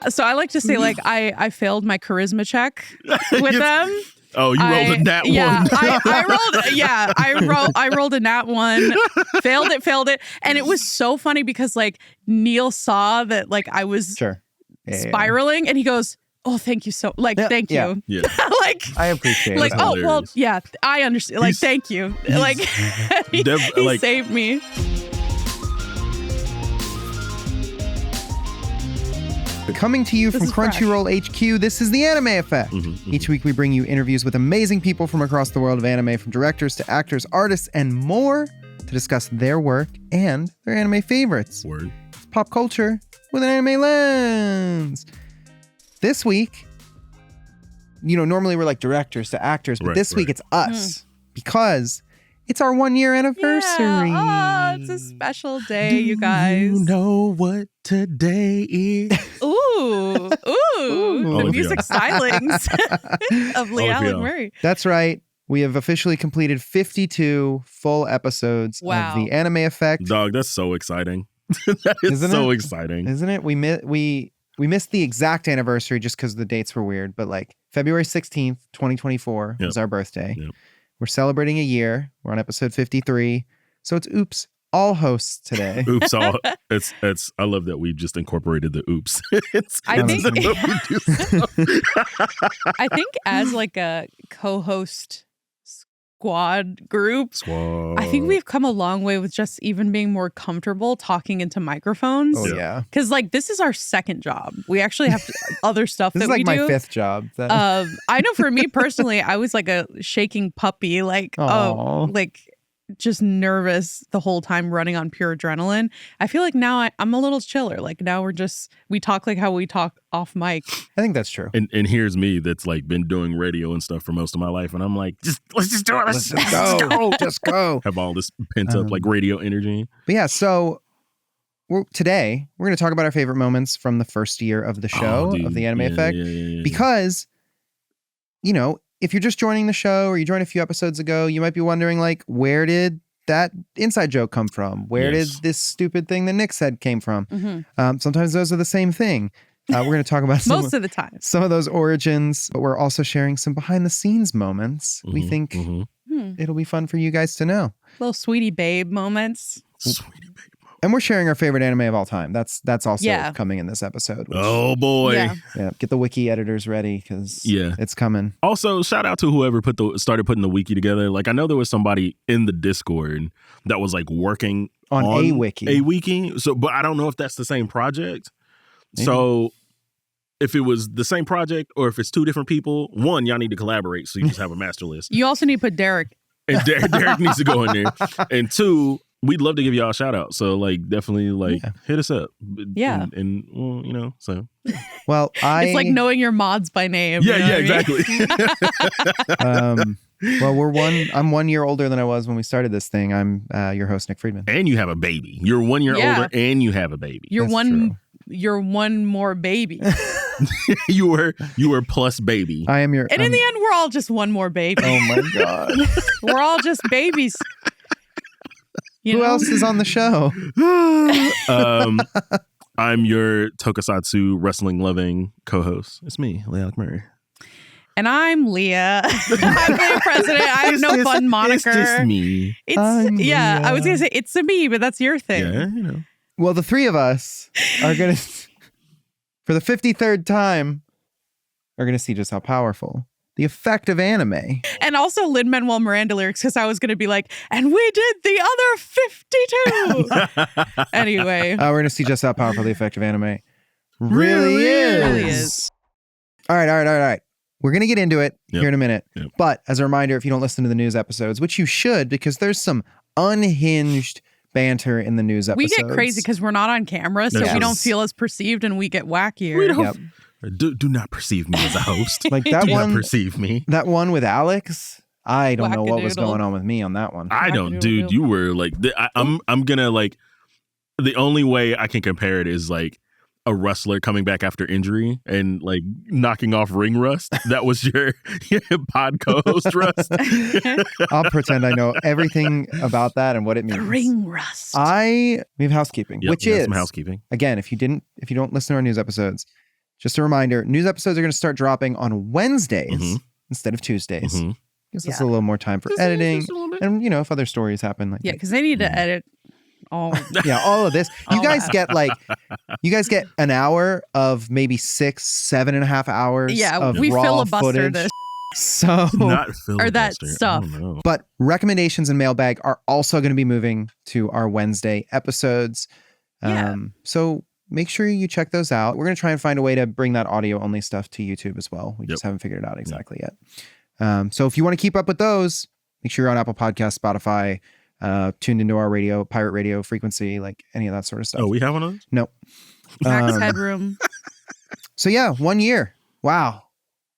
So I like to say, like, I failed my charisma check with them. Oh, you rolled a nat one. I rolled a nat one, failed it. And it was so funny because like Neil saw that like I was spiraling and he goes, "Oh, thank you thank you." Yeah. Like I appreciate it. Like, oh, well, yeah, I understand. Like, thank you. Like he saved me. Coming to you from Crunchyroll HQ, this is The Anime Effect. Each week we bring you interviews with amazing people from across the world of anime, from directors to actors, artists, and more, to discuss their work and their anime favorites. Word. It's pop culture with an anime lens. This week, normally we're like directors to actors, but this week it's us because it's our 1-year anniversary. Yeah. Oh, it's a special day, you guys. You know what today is? Ooh. The music stylings of LeAlec Murray. That's right. We have officially completed 52 full episodes of The Anime Effect. Dog, that's so exciting. That is exciting. Isn't it? We missed the exact anniversary just because the dates were weird, but like February 16th, 2024 was our birthday. Yep. We're celebrating a year. We're on episode 53. So it's oops, all hosts today. Oops, all. It's. I love that we just incorporated the oops. I think as like a co-host squad group, I think we've come a long way with just even being more comfortable talking into microphones. Oh yeah, because like this is our second job. We actually have other stuff that we do. This is like my fifth job. I know for me personally, I was like a shaking puppy, like just nervous the whole time, running on pure adrenaline. I feel like now I'm a little chiller. Like now we talk like how we talk off mic. I think that's true. And here's me that's like been doing radio and stuff for most of my life, and I'm like, let's just do it. Let's go. Just go. Have all this pent up like radio energy. But yeah, so today we're going to talk about our favorite moments from the first year of the show of The Anime Effect, because if you're just joining the show or you joined a few episodes ago, you might be wondering, like, where did that inside joke come from? Where did this stupid thing that Nick said came from? Sometimes those are the same thing. We're going to talk about most of the time some of those origins, but we're also sharing some behind the scenes moments. We think it'll be fun for you guys to know. Little sweetie babe moments. And we're sharing our favorite anime of all time. That's also coming in this episode. Oh boy. Yeah. Get the wiki editors ready because it's coming. Also, shout out to whoever started putting the wiki together. Like, I know there was somebody in the Discord that was like working on a wiki. So, but I don't know if that's the same project. Maybe. So if it was the same project or if it's two different people, one, y'all need to collaborate so you just have a master list. You also need to put Derek. And Derek needs to go in there. And two, we'd love to give y'all a shout out. So like definitely hit us up. Yeah. And so. Well, it's like knowing your mods by name. Yeah, exactly. Well, I'm 1 year older than I was when we started this thing. I'm your host, Nick Friedman. And you have a baby. You're 1 year older and you have a baby. You're one more baby. you were plus baby. I am your. And in the end, we're all just one more baby. Oh my God. We're all just babies. Who else is on the show? I'm your tokusatsu wrestling loving co-host. It's me, LeAlec Murray. And I'm Leah. I'm Leah President. I have no fun moniker. It's just me. Leah. I was going to say it's a me, but that's your thing. Yeah, Well, the three of us are going to, for the 53rd time, are going to see just how powerful the effect of anime. And also Lin-Manuel Miranda lyrics, because I was going to be like, and we did the other 52. Anyway. We're going to see just how powerful the effect of anime really is. All right. We're going to get into it here in a minute. Yep. But as a reminder, if you don't listen to the news episodes, which you should, because there's some unhinged banter in the news episodes. We get crazy because we're not on camera, so we don't feel as perceived and we get wackier. We don't. Do not perceve me as a host. Like that do one. Not perceive me. That one with Alex. I don't know what was going on with me on that one. I don't, dude. You were like, I'm gonna like. The only way I can compare it is like a wrestler coming back after injury and like knocking off ring rust. That was your pod co-host rust. I'll pretend I know everything about that and what it means. The ring rust. We have housekeeping, which is some housekeeping. Again, if you don't listen to our news episodes, just a reminder, news episodes are going to start dropping on Wednesdays instead of Tuesdays. Gives us a little more time for editing. And, if other stories happen. Like because they need to edit all of this. You guys get an hour of maybe 7.5 hours of we raw filibuster footage. this. So not or that stuff. But recommendations and mailbag are also going to be moving to our Wednesday episodes. So make sure you check those out. We're going to try and find a way to bring that audio only stuff to YouTube as well. We just haven't figured it out exactly yet. So if you want to keep up with those, make sure you're on Apple Podcasts, Spotify, tuned into our radio, pirate radio frequency, like any of that sort of stuff. Oh, we have one of those? No. Max Headroom. So 1 year. Wow.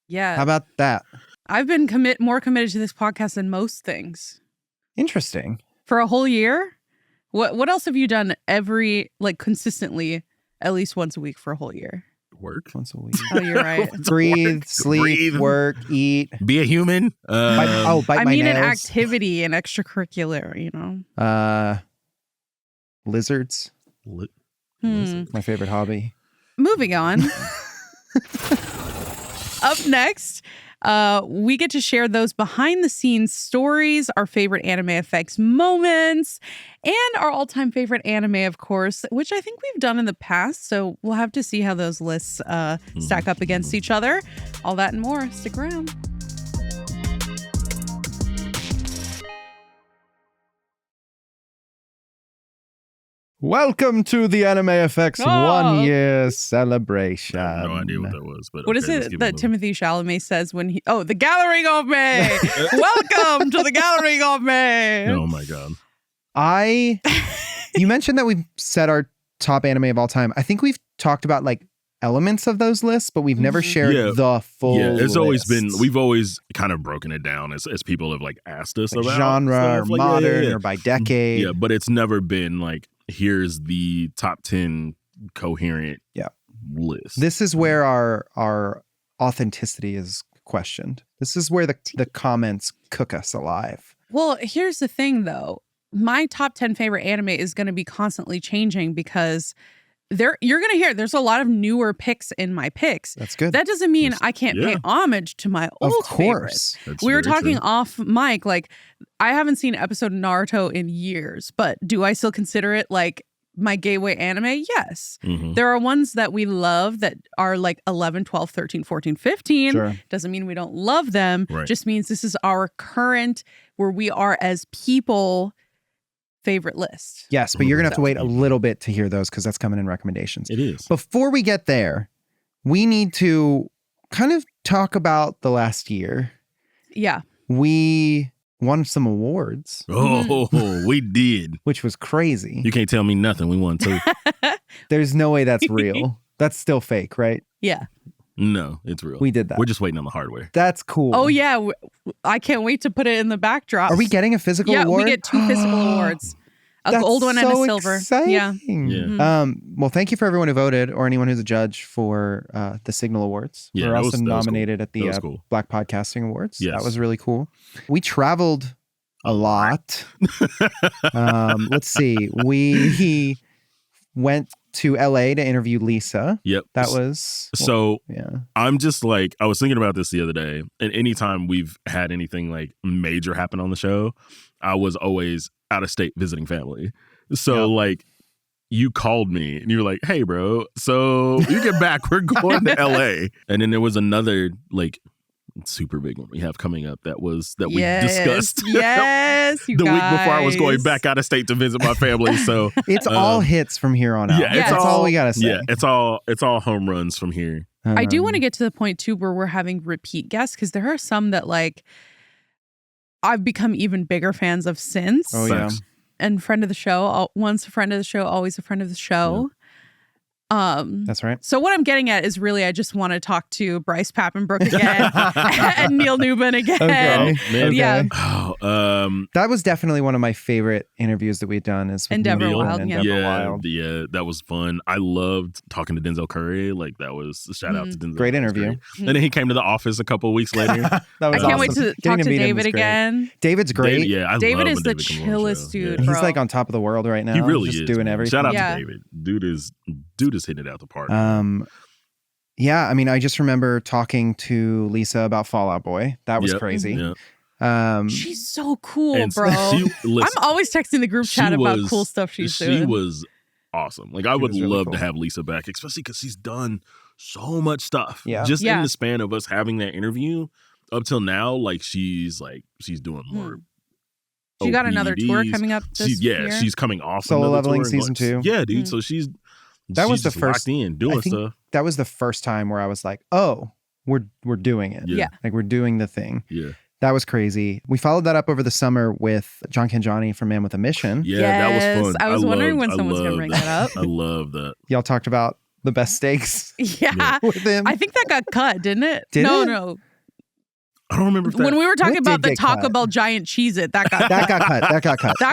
Yeah. How about that? I've been more committed to this podcast than most things. Interesting. For a whole year? What else have you done consistently at least once a week for a whole year? Work. Once a week. Oh, you're right. Breathe, sleep, work, eat. Be a human. Bite my nails. an activity, an extracurricular, Lizards. My favorite hobby. Moving on. Up next, we get to share those behind the scenes stories, our favorite anime effects moments, and our all-time favorite anime, of course, which I think we've done in the past. So we'll have to see how those lists stack up against each other. All that and more. Stick around. Welcome to the Anime FX 1 year celebration. I have no idea what that was. But what is it that Timothée Chalamet says when he... Oh, the Gathering of May! Welcome to the Gathering of May! Oh my God. You mentioned that we've set our top anime of all time. I think we've talked about elements of those lists, but we've never shared the full it's always lists. we've always kind of broken it down as people have asked us about genre or modern or by decade. Yeah, but it's never been here's the top 10 coherent list. This is where our authenticity is questioned. This is where the comments cook us alive. Well, here's the thing, though. My top 10 favorite anime is going to be constantly changing because you're going to hear there's a lot of newer picks in my picks. That's good. That doesn't mean I can't pay homage to my old favorites. We were talking off mic, I haven't seen an episode of Naruto in years, but do I still consider it my gateway anime? Yes. Mm-hmm. There are ones that we love that are 11, 12, 13, 14, 15. Sure. Doesn't mean we don't love them. Right. Just means this is our current, where we are as people, favorite list. Yes, but you're going to have to wait a little bit to hear those because that's coming in recommendations. It is. Before we get there, we need to kind of talk about the last year. Yeah. We won some awards. Oh, we did. Which was crazy. You can't tell me nothing. We won too. There's no way that's real. That's still fake, right? Yeah. No, it's real. We did that. We're just waiting on the hardware. That's cool. Oh, yeah. I can't wait to put it in the backdrop. Are we getting a physical award? Yeah, we get 2 physical awards. A gold one and a silver. Exciting. Yeah. Mm-hmm. Well, thank you for everyone who voted or anyone who's a judge for the Signal Awards. Yeah, we're also nominated at the Black Podcasting Awards. Yes. That was really cool. We traveled a lot. Let's see. We went to LA to interview Lisa. Yep. That was... I'm just I was thinking about this the other day, and anytime we've had anything major happen on the show, I was always out of state visiting family. So you called me and you were like, hey bro, so you get back, we're going to LA. And then there was another super big one we have coming up that we discussed yes the week before I was going back out of state to visit my family. So it's all hits from here on out. Yeah, that's all we gotta say. Yeah, it's all home runs from here. I do want to get to the point too where we're having repeat guests, because there are some that I've become even bigger fans of since. Oh yeah. And friend of the show, once a friend of the show, always a friend of the show. Yeah. That's right. So what I'm getting at is really I just want to talk to Bryce Pappenbrook again and Neil Newman again. Okay. Yeah. That was definitely one of my favorite interviews that we've done. Is with Endeavor Neil Wild. and Yeah. Endeavor Wild. Yeah, that was fun. I loved talking to Denzel Curry. That was a shout out to Denzel. Great interview. And then he came to the office a couple of weeks later. That was I can't wait awesome. to talk to David again. David's great. David is the chillest dude, bro. He's on top of the world right now. He really just is doing everything. Shout out to David. Dude is hitting it out the park. Yeah, I mean, I just remember talking to Lisa about Fall Out Boy. That was crazy. Yeah. She's so cool, bro. I'm always texting the group chat about cool stuff she's doing. She was awesome. Like, I would love to have Lisa back, especially because she's done so much stuff. Yeah. Just in the span of us having that interview up till now, like, she's doing more. She got another tour coming up this year. She's coming off Solo Leveling season 2. Yeah, dude. So that was the first in doing stuff. That was the first time where I was like, oh, we're doing it. Yeah. Like, we're doing the thing. Yeah. That was crazy. We followed that up over the summer with John Kanjani from Man with a Mission. Yeah, that was fun. I was wondering when someone's going to bring that up. I love that. Y'all talked about the best steaks. Yeah. With him. I think that got cut, didn't it? No. I don't remember if that... When we were talking about the Taco cut. Bell giant Cheez-It, that got that got cut. That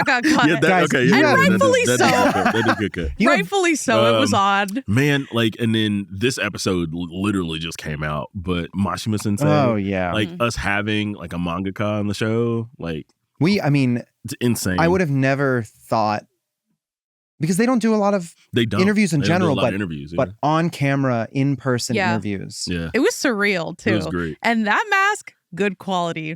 got cut. Yeah, Guys, okay. And rightfully so. That did get cut. Rightfully so. It was odd. Man, like, and then this episode literally just came out, but Mashima Sensei. Oh, yeah. Like, us having, like, a mangaka on the show, like... I mean... It's insane. I would have never thought... Because they don't do a lot of interviews in general, but on camera, in-person interviews. Yeah. It was surreal, too. It was great. And that mask, good quality.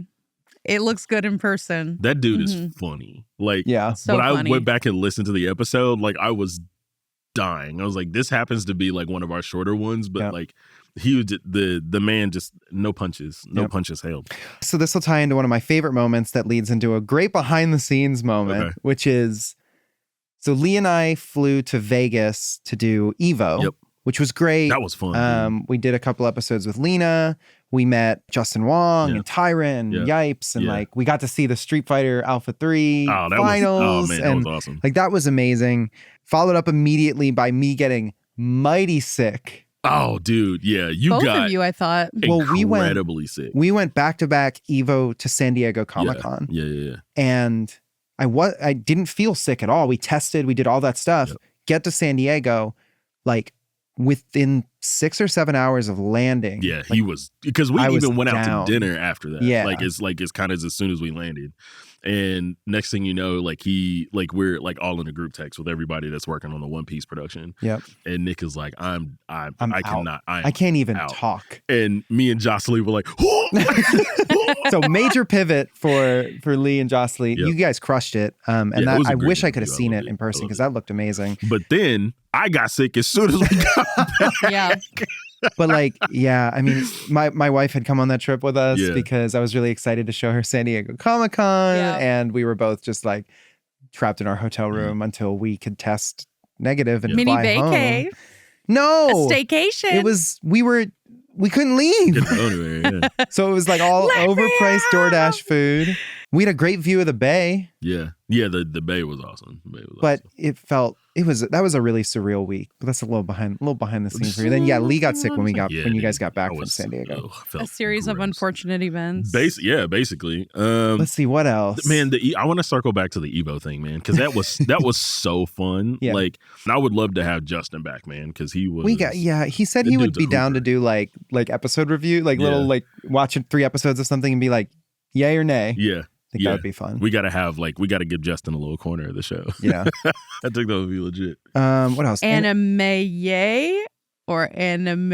It looks good in person. That dude is funny. Like, so when funny. I went back and listened to the episode, like, I was dying. I was like, this happens to be, like, one of our shorter ones, but, like, he was the man just no punches held. So this will tie into one of my favorite moments that leads into a great behind-the-scenes moment, which is... So Lee and I flew to Vegas to do Evo, which was great. That was fun. We did a couple episodes with Lena. We met Justin Wong and Tyron and Yipes. And like, we got to see the Street Fighter Alpha 3 finals. That was awesome. Like, that was amazing. Followed up immediately by me getting mighty sick. Oh, dude. Yeah. Both of you, I thought. Incredibly sick. We went back-to-back Evo to San Diego Comic-Con. Yeah. And... I didn't feel sick at all. We tested, we did all that stuff. Get to San Diego, like within 6 or 7 hours of landing. Yeah, he was, because we even went out to dinner after that. Yeah. It's kind of as soon as we landed. And next thing you know, we're like all in a group text with everybody that's working on the One Piece production. Yep. And Nick is like, I can't even talk. And me and Jocelyn were like, so major pivot for Lee and Jocelyn. You guys crushed it. I wish I could have seen it in person because that looked amazing. But then I got sick as soon as we got back. Yeah. But like, I mean, my wife had come on that trip with us because I was really excited to show her San Diego Comic-Con. And we were both just like trapped in our hotel room until we could test negative and fly home. No. A staycation. It was, we couldn't leave. So it was like all overpriced DoorDash food. We had a great view of the bay. Yeah. The bay was awesome. That was a really surreal week. But that's a little behind the scenes for you. Then Lee got sick when you guys got back from San Diego. A series of unfortunate events. Basically. Let's see what else. Man, I want to circle back to the Evo thing, man, because that was so fun. Like, I would love to have Justin back, man, because he was. He said he would be down to do like episode review, like little like watching 3 episodes of something and be like, yay or nay. Yeah. That would be fun. We got to give Justin a little corner of the show. Yeah. I think that would be legit. What else? Anime yay or anime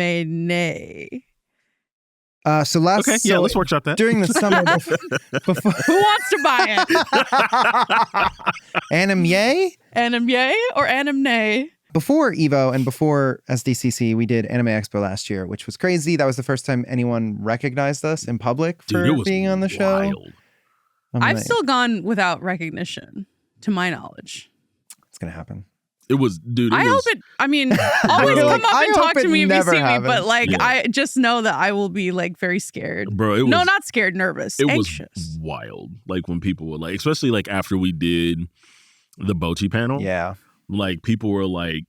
nay? Let's workshop that. During the summer before who wants to buy it? Anime yay? Anime yay or anime nay? Before Evo and before SDCC, we did Anime Expo last year, which was crazy. That was the first time anyone recognized us in public for being on the show. I've still gone without recognition, to my knowledge. It's going to happen. It was, dude. Hope it, always come up and talk to me if you see me, but I just know that I will be like very scared. Bro, not scared, nervous, anxious. Was wild. Like when people were like, especially like after we did the Bocchi panel. Yeah. Like people were like,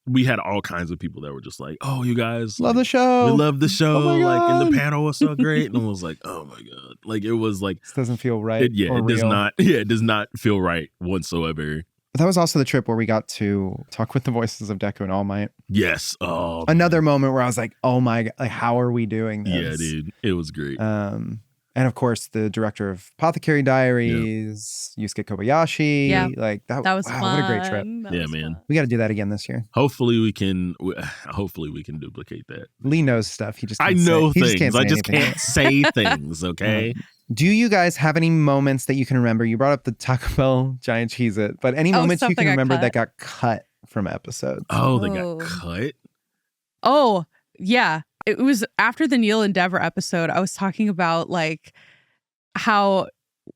we had all kinds of people that were just like, oh, you guys love the show. We love the show. And the panel was so great. And I was like, oh my God. Like it was like, this doesn't feel right. It does not. Yeah, it does not feel right whatsoever. But that was also the trip where we got to talk with the voices of Deku and All Might. Yes. Oh, another moment where I was like, oh my God, like how are we doing this? Yeah, dude. It was great. And of course, the director of Apothecary Diaries, Yusuke Kobayashi. Yeah. Like that was fun. What a great trip. Yeah, man. We got to do that again this year. Hopefully we can duplicate that. Lee knows stuff. He just I know things. I just can't say things, okay? Do you guys have any moments that you can remember? You brought up the Taco Bell giant Cheez-It, but any moments you can remember that got cut from episodes? Oh, they got cut? Oh, yeah. It was after the Neil and Deborah episode. I was talking about like how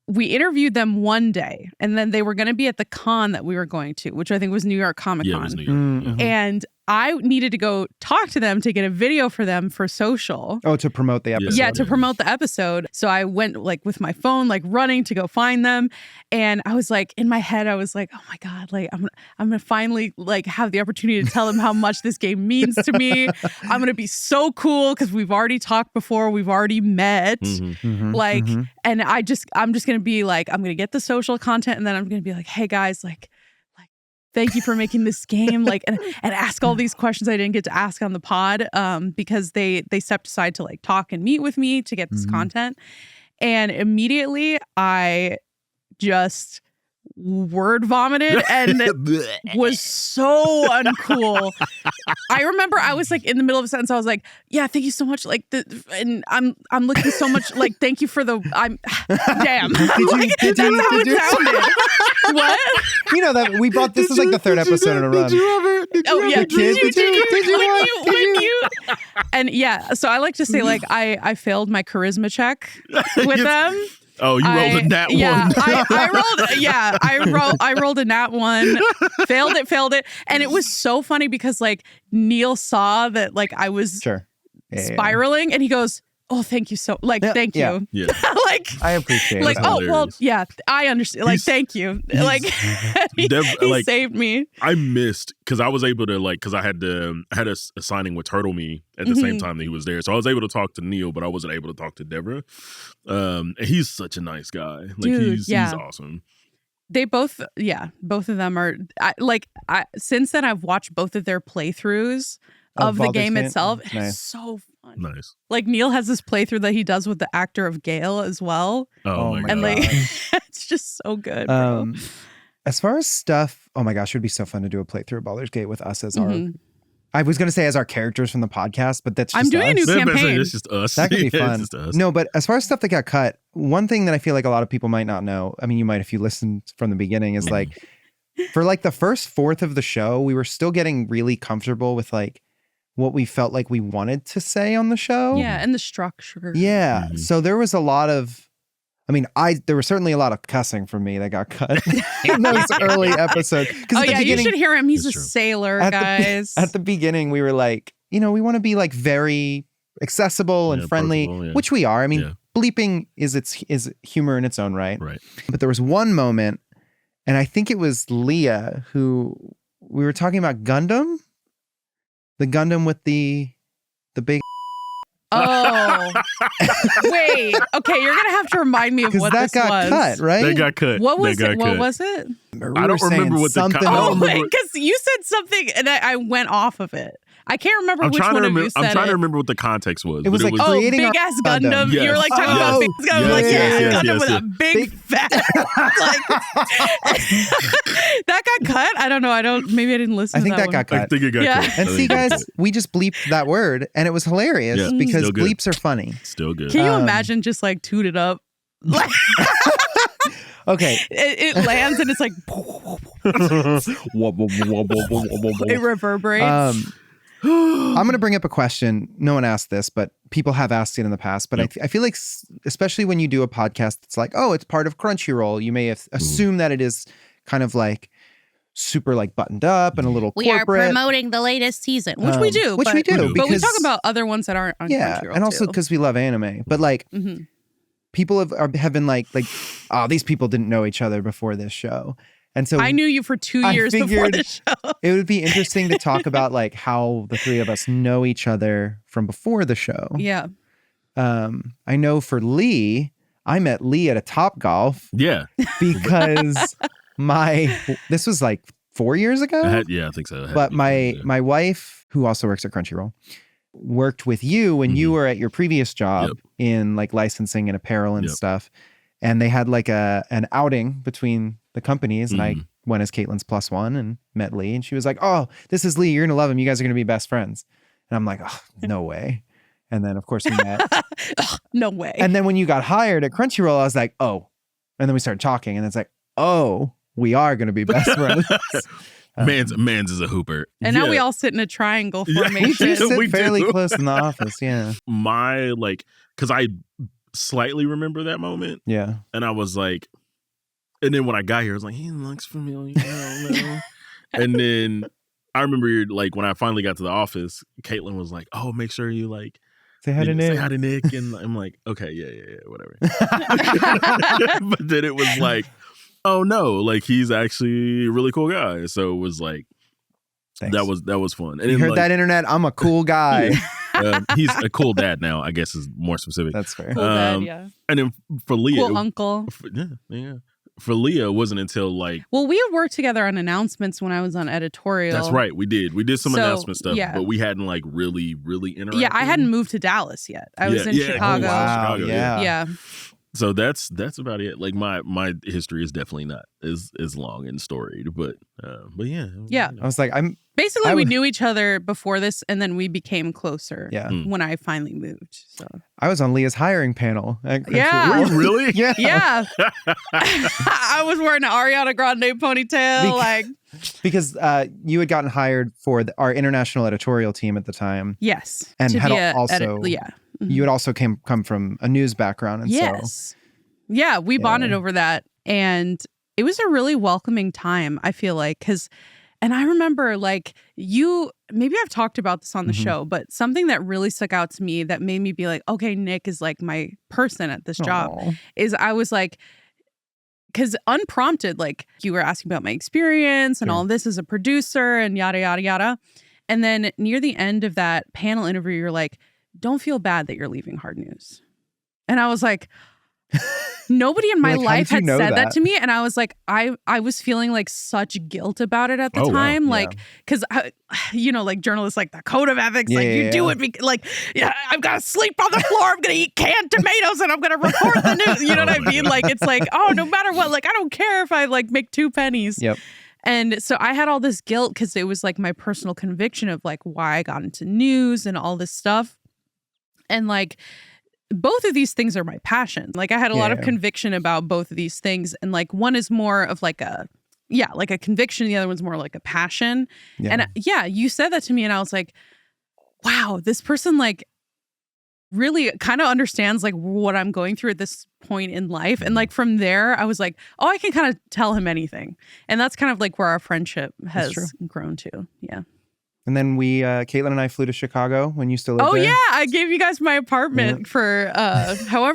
we interviewed them one day and then they were going to be at the con that we were going to, which I think was New York Comic Con. Yeah, it was New York. Mm-hmm. And I needed to go talk to them to get a video for them for social. Oh, to promote the episode. Yeah, to promote the episode. So I went like with my phone, like running to go find them. And I was like, in my head, I was like, oh my God, like I'm gonna finally like have the opportunity to tell them how much this game means to me. I'm gonna be so cool because we've already talked before, we've already met. And I'm just gonna be like, I'm gonna get the social content and then I'm gonna be like, hey guys, like thank you for making this game, like, and ask all these questions I didn't get to ask on the pod, because they stepped aside to like talk and meet with me to get this content, and immediately I just word vomited and was so uncool. I remember I was like in the middle of a sentence, I was like, "Yeah, thank you so much." Like, and I'm looking so much. Like, thank you for the. Damn. That's how it sounded. What? You know that we brought this is like the third episode in a run. Did you ever? Did you? And yeah, so I like to say like I failed my charisma check with them. Oh, you rolled a nat one. I rolled a nat one. Failed it. And it was so funny because like Neil saw that like I was spiraling and he goes, "Oh, thank you so thank you." Yeah. Like I appreciate like, it. Oh, well, yeah, I understand. Like, thank you. Like he saved me. I missed because I was able to because I had a signing with Turtle Me at the same time that he was there. So I was able to talk to Neil, but I wasn't able to talk to Deborah. And he's such a nice guy. Like dude, he's awesome. They both of them are since then I've watched both of their playthroughs of the game itself. Nice. It's so fun. Nice. Like Neil has this playthrough that he does with the actor of Gale as well. Oh my God. And like it's just so good, bro. As far as stuff, oh my gosh, it would be so fun to do a playthrough of Baldur's Gate with us as our I was going to say as our characters from the podcast, but that's just I'm doing us. a new campaign. It's just us. That could be fun. It's just us. No, but as far as stuff that got cut, one thing that I feel like a lot of people might not know, I mean, you might if you listened from the beginning, is like for like the first fourth of the show, we were still getting really comfortable with like what we felt like we wanted to say on the show. Yeah, and the structure. Yeah. So there was a lot of, I mean, there was certainly a lot of cussing from me that got cut in those early episodes. Oh yeah, you should hear him. He's a sailor, guys. At the beginning, we were like, you know, we want to be like very accessible and friendly, which we are. I mean, bleeping is humor in its own right. Right. But there was one moment, and I think it was Leah who we were talking about Gundam. The Gundam with the big. Oh, wait. Okay, you're gonna have to remind me of what this was. That got cut, right? They got cut. What was it? What was it? I don't remember what the cut. Oh, wait, because you said something and I went off of it. I can't remember which one of you said it. I'm trying to remember what the context was. It was like big ass Gundam. Yes. You were like talking about big Gundam. Like Gundam with a big fat. That got cut. I don't know. Maybe I didn't listen. I think that got cut. I think it got cut. And see, guys, we just bleeped that word, and it was hilarious because bleeps are funny. Still good. Can you imagine just like toot it up? Like, okay, it lands and it's like it reverberates. I'm going to bring up a question. No one asked this, but people have asked it in the past. But I feel like, especially when you do a podcast, it's like, oh, it's part of Crunchyroll. You may assume that it is kind of like super like buttoned up and a little corporate. We are promoting the latest season, which we do. But we talk about other ones that aren't on Crunchyroll. And also because we love anime. But like, people have been like, oh, these people didn't know each other before this show. And so I knew you for 2 years before the show. It would be interesting to talk about like how the three of us know each other from before the show. Yeah. I know for Lee, I met Lee at a Topgolf. Yeah. Because this was like 4 years ago. I think so. But my wife, who also works at Crunchyroll, worked with you when you were at your previous job in like licensing and apparel and stuff. And they had like an outing between the companies. And I went as Caitlin's plus one and met Lee. And she was like, oh, this is Lee. You're going to love him. You guys are going to be best friends. And I'm like, oh, no way. And then, of course, we met. No way. And then when you got hired at Crunchyroll, I was like, oh. And then we started talking. And it's like, oh, we are going to be best friends. Mans is a hooper. And now we all sit in a triangle formation. We sit fairly close in the office, My, like, because I slightly remember that moment. Yeah. And I was like, and then when I got here, I was like, he looks familiar. I don't know. And then I remember, like, when I finally got to the office, Caitlin was like, oh, make sure you, like, say hi to Nick. Say hi to Nick. And I'm like, okay, yeah, whatever. But then it was like, oh no, like he's actually a really cool guy. So it was like, thanks. That was fun. And you heard that, internet? I'm a cool guy. He's a cool dad now, I guess is more specific. That's fair. Cool dad, yeah. And then for Leah, cool uncle. For Leah, it wasn't until like, well, we had worked together on announcements when I was on editorial. That's right, we did some announcement stuff, but we hadn't like really interacted. Yeah, I hadn't moved to Dallas yet. I was in Chicago. Oh, wow. Yeah. So that's about it. Like my history is definitely not as long and storied, but yeah. I was like, we knew each other before this, and then we became closer. Yeah. When I finally moved. So I was on Leah's hiring panel. Yeah. Were you really? Yeah. Yeah. I was wearing an Ariana Grande ponytail, because you had gotten hired for our international editorial team at the time. Yes. And to had be also you had also come from a news background, and yes. Yeah, we bonded over that, and it was a really welcoming time, I feel like, and I remember like maybe I've talked about this on the show, but something that really stuck out to me that made me be like, okay, Nick is like my person at this job, is I was like, because unprompted, like you were asking about my experience and all this as a producer and yada, yada, yada. And then near the end of that panel interview, you're like, don't feel bad that you're leaving Hard News. And I was like, nobody in my life had said that to me. And I was like, I was feeling like such guilt about it at the time. Wow. Like, because, like journalists, like the code of ethics, you do it. I've got to sleep on the floor. I'm going to eat canned tomatoes and I'm going to report the news. You know what I mean? Like, it's like, oh, no matter what, like, I don't care if I like make 2 pennies. Yep. And so I had all this guilt because it was like my personal conviction of like why I got into news and all this stuff. And like, both of these things are my passion. Like I had a lot of conviction about both of these things. And like one is more of like a conviction. The other one's more like a passion. Yeah. And you said that to me and I was like, wow, this person like really kind of understands like what I'm going through at this point in life. And like from there, I was like, oh, I can kind of tell him anything. And that's kind of like where our friendship has grown to. Yeah. And then Caitlin and I flew to Chicago when you still lived there. Oh, yeah. I gave you guys my apartment for how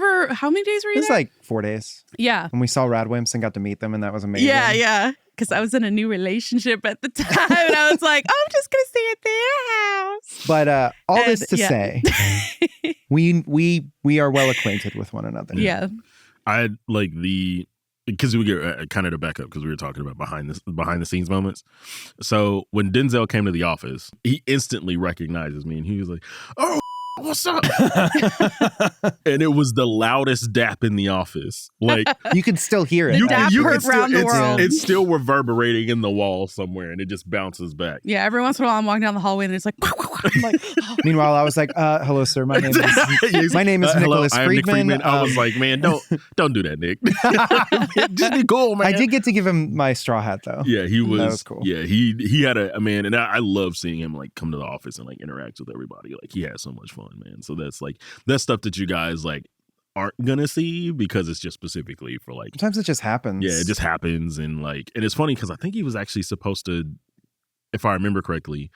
many days were you there? It was like 4 days. Yeah. And we saw Radwimps and got to meet them, and that was amazing. Yeah. Because I was in a new relationship at the time, and I was like, oh, I'm just going to stay at their house. But all this to say, we are well acquainted with one another. Yeah. I like because we get kind of to back up because we were talking about behind the scenes moments. So when Denzel came to the office, he instantly recognizes me and he was like, "Oh, what's up?" And it was the loudest dap in the office. Like you can still hear it. The dap heard around the world. It's still reverberating in the wall somewhere, and it just bounces back. Yeah, every once in a while I'm walking down the hallway and it's like, I'm like oh. Meanwhile, I was like, "Hello, sir. My name is Nicholas Friedman." I was like, "Man, don't do that, Nick. Just be cool, man." I did get to give him my straw hat though. Yeah, that was cool. Yeah, he had a man, and I love seeing him like come to the office and like interact with everybody. Like he has so much fun, man. So that's stuff that you guys like aren't gonna see because it's just specifically for like. Sometimes it just happens. Yeah, it just happens, and it's funny because I think he was actually supposed to, if I remember correctly,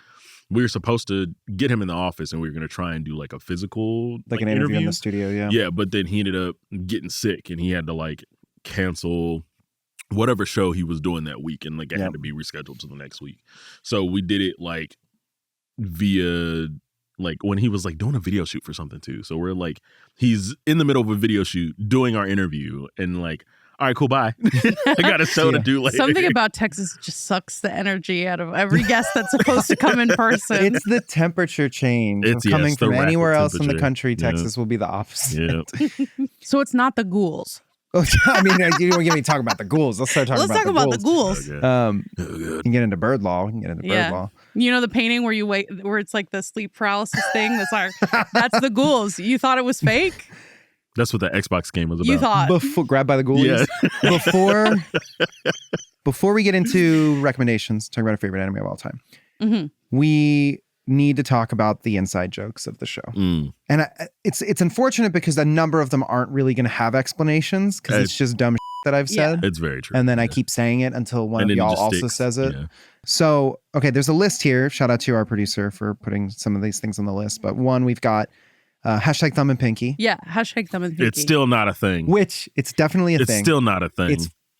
we were supposed to get him in the office and we were going to try and do like a physical like an interview in the studio. Yeah, but then he ended up getting sick and he had to like cancel whatever show he was doing that week, and like it had to be rescheduled to the next week. So we did it like via like when he was like doing a video shoot for something too. So we're like, he's in the middle of a video shoot doing our interview, and like all right, cool, bye. I got a show to do later. Something about Texas just sucks the energy out of every guest that's supposed to come in person. It's the temperature change. Coming from anywhere else in the country, Texas will be be the opposite. Yeah. So it's not the ghouls. I mean, you don't get me talking about the ghouls. Let's start talking about the ghouls. The ghouls. You can get into bird law. Bird law. You know the painting where you wait, where it's like the sleep paralysis thing? That's the ghouls. You thought it was fake? That's what the Xbox game was about. You thought. Grabbed by the ghoulies? Yeah. Before we get into recommendations, talking about our favorite anime of all time, we need to talk about the inside jokes of the show. And it's unfortunate because a number of them aren't really going to have explanations because it's just dumb shit that I've said. It's very true. And then I keep saying it until one of y'all also says it. Yeah. So, okay, there's a list here. Shout out to our producer for putting some of these things on the list. But one, we've got hashtag thumb and pinky. Yeah, hashtag thumb and pinky. It's still not a thing. Which, it's definitely a thing. It's still not a thing.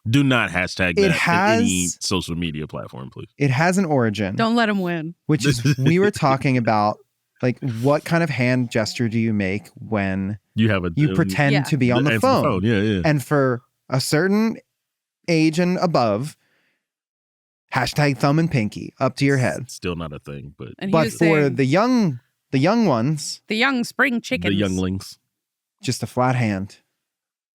Do not hashtag that on any social media platform, please. It has an origin. Don't let him win. Which is, we were talking about, like, what kind of hand gesture do you make when you pretend to be on the phone? Yeah. And for a certain age and above, hashtag thumb and pinky up to your head. It's still not a thing, but for the young ones, the young spring chickens, the younglings, just a flat hand.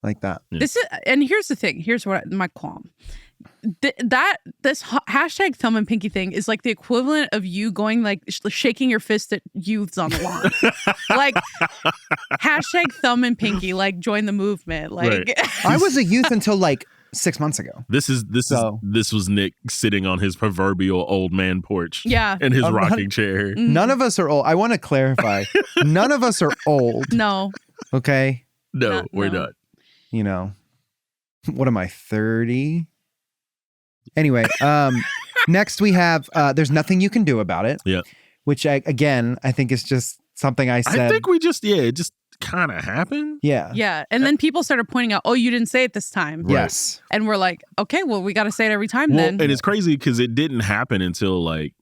Like that. Yeah. And here's the thing. Here's my qualm. This hashtag thumb and pinky thing is like the equivalent of you going like shaking your fist at youths on the lawn. Like hashtag thumb and pinky, like join the movement. Like right. I was a youth until like 6 months ago. This was Nick sitting on his proverbial old man porch. Yeah. In his rocking chair. None of us are old. I want to clarify. None of us are old. No. Okay. No, we're not. You know, what am I, 30? Anyway, next we have There's Nothing You Can Do About It. Yeah. Which, I think is just something I said. I think it just kind of happened. Yeah. Yeah. And then people started pointing out, oh, you didn't say it this time. Right. Yes. And we're like, okay, well, we got to say it every time then. And it's crazy because it didn't happen until like,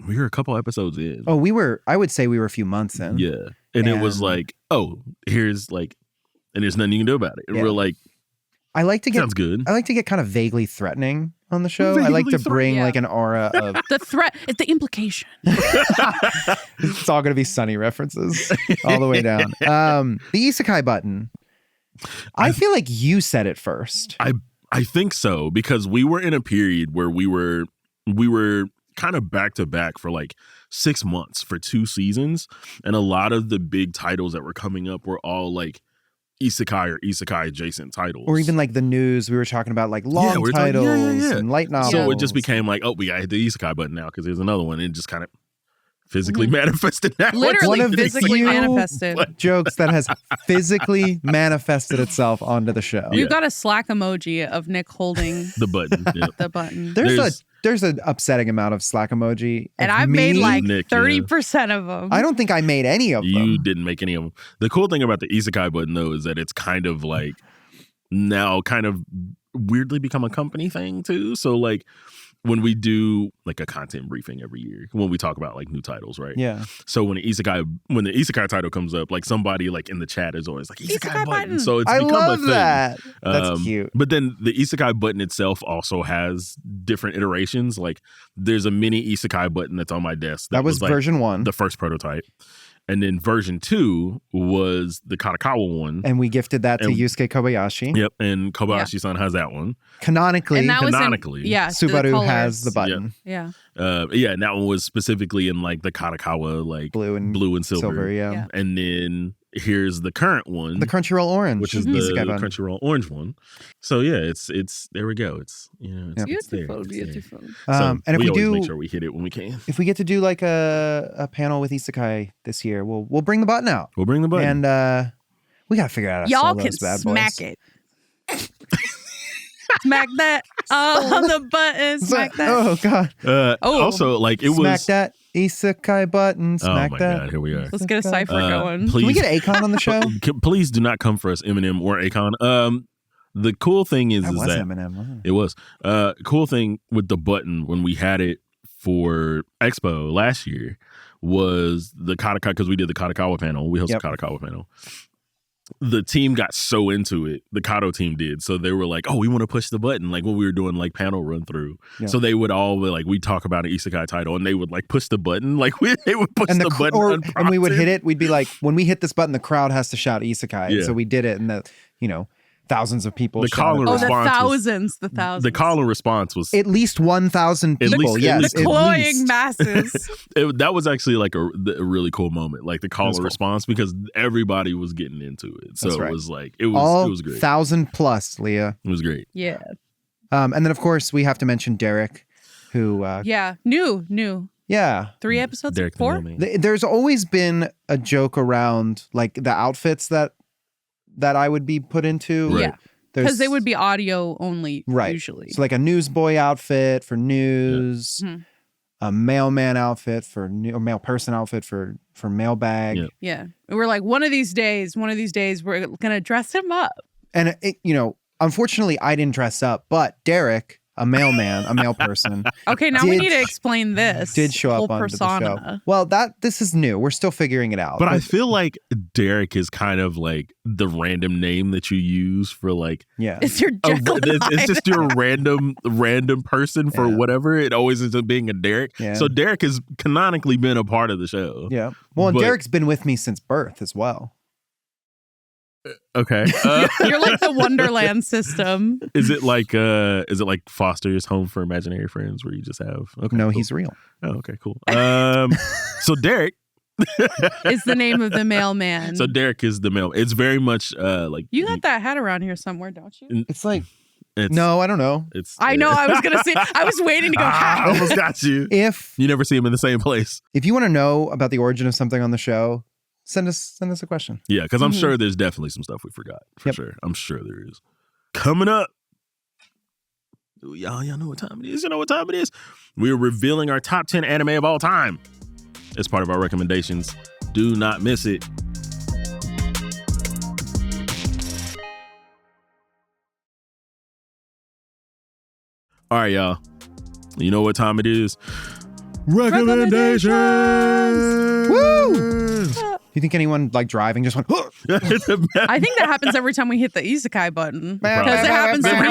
we were a couple episodes in. Oh, I would say we were a few months in. Yeah. And it was like, oh, here's like, and there's nothing you can do about it. And we're like, I like to get sounds good. I like to get kind of vaguely threatening on the show. I like to bring like an aura of the threat. It's the implication. It's all going to be Sunny references all the way down. The isekai button. I feel like you said it first. I think so because we were in a period where we were kind of back to back for like 6 months for 2 seasons, and a lot of the big titles that were coming up were all like isekai or isekai adjacent titles, or even like the news we were talking about, like long titles and light novels. So it just became like, oh, we got to hit the isekai button now because there's another one. And it just kind of physically manifested now. Literally physically manifested. Jokes that has physically manifested itself onto the show. We've got a Slack emoji of Nick holding the button. Yeah. The button. There's an upsetting amount of Slack emoji. And I've made like 30% of them. I don't think I made any of them. You didn't make any of them. The cool thing about the isekai button, though, is that it's kind of like now kind of weirdly become a company thing, too. So, like, when we do like a content briefing every year, when we talk about like new titles, right? Yeah. So when the isekai title comes up, like somebody like in the chat is always like isekai button. So it's become love a thing. That. That's cute. But then the isekai button itself also has different iterations. Like there's a mini isekai button that's on my desk. That was like version 1, the first prototype. And then version 2 was the Katakawa one. And we gifted that to Yusuke Kobayashi. Yep. And Kobayashi-san has that one. Canonically. Subaru has the button. Yeah. And that one was specifically in like the Katakawa, like blue and silver. Yeah. And then here's the current one. The Crunchyroll Orange. Which is the Crunchyroll Orange one. So yeah, it's there we go. It's beautiful. So and if we do make sure we hit it when we can. If we get to do like a panel with isekai this year, we'll bring the button out. We'll bring the button. And we gotta figure out y'all can smack it. Smack that on the button. Smack that. Oh god. Also, like it smack was that isekai button. Smack that. Oh my god, here we are. Let's get a cipher going. Please, can we get Akon on the show? Please do not come for us, Eminem or Akon. The cool thing is that was that Eminem. It was. Cool thing with the button when we had it for Expo last year was the Katakawa, because we did the Katakawa panel. We hosted the Katakawa panel. the team got so into it, the Kato team did. So they were like, oh, we want to push the button. Like when we were doing like panel run through. Yeah. So they would all like, we talk about an isekai title and they would like push the button. Like they would push the button. And we would hit it. We'd be like, when we hit this button, the crowd has to shout isekai. Yeah. So we did it. And thousands of people. The call and response. The thousands. The call and response was at least 1,000 people. Yes, the cloying masses. That was actually like a really cool moment, like the call and response, because everybody was getting into it. So it was like it was great. 1,000 plus, Leah. It was great. Yeah. And then of course we have to mention Derek, who new. Yeah. 3 episodes. Derek 4. There's always been a joke around like the outfits that I would be put into. Right. Yeah. Because they would be audio only usually. So like a newsboy outfit for news, a mailman outfit for or mail person outfit for mailbag. Yeah. And we're like, one of these days, we're going to dress him up. And, unfortunately, I didn't dress up, but Derek, a mailman, a mail person. Okay, now we need to explain this. Did show up on the show. Well, this is new. We're still figuring it out. But I feel like Derek is kind of like the random name that you use for like. Yeah. It's your Jekyll it's just your random person for whatever. It always ends up being a Derek. Yeah. So Derek has canonically been a part of the show. Yeah. Well, and Derek's been with me since birth as well. Okay. You're like the Wonderland system. Is it like Foster's Home for Imaginary Friends where you just have No, cool. He's real. Oh, okay, cool. So Derek is the name of the mailman. So Derek is the mail. It's very much like you got that hat around here somewhere, don't you? It's like no, I don't know. I know. I was gonna say. I was waiting to go. I almost got you. If you never see him in the same place. If you want to know about the origin of something on the show, send us a question. Yeah, because I'm sure there's definitely some stuff we forgot. For sure. I'm sure there is. Coming up. Y'all know what time it is. You know what time it is. We're revealing our top 10 anime of all time. As part of our recommendations. Do not miss it. All right, y'all. You know what time it is. Recommendations! Woo! Do you think anyone like driving just went? I think that happens every time we hit the isekai button because it happens to me.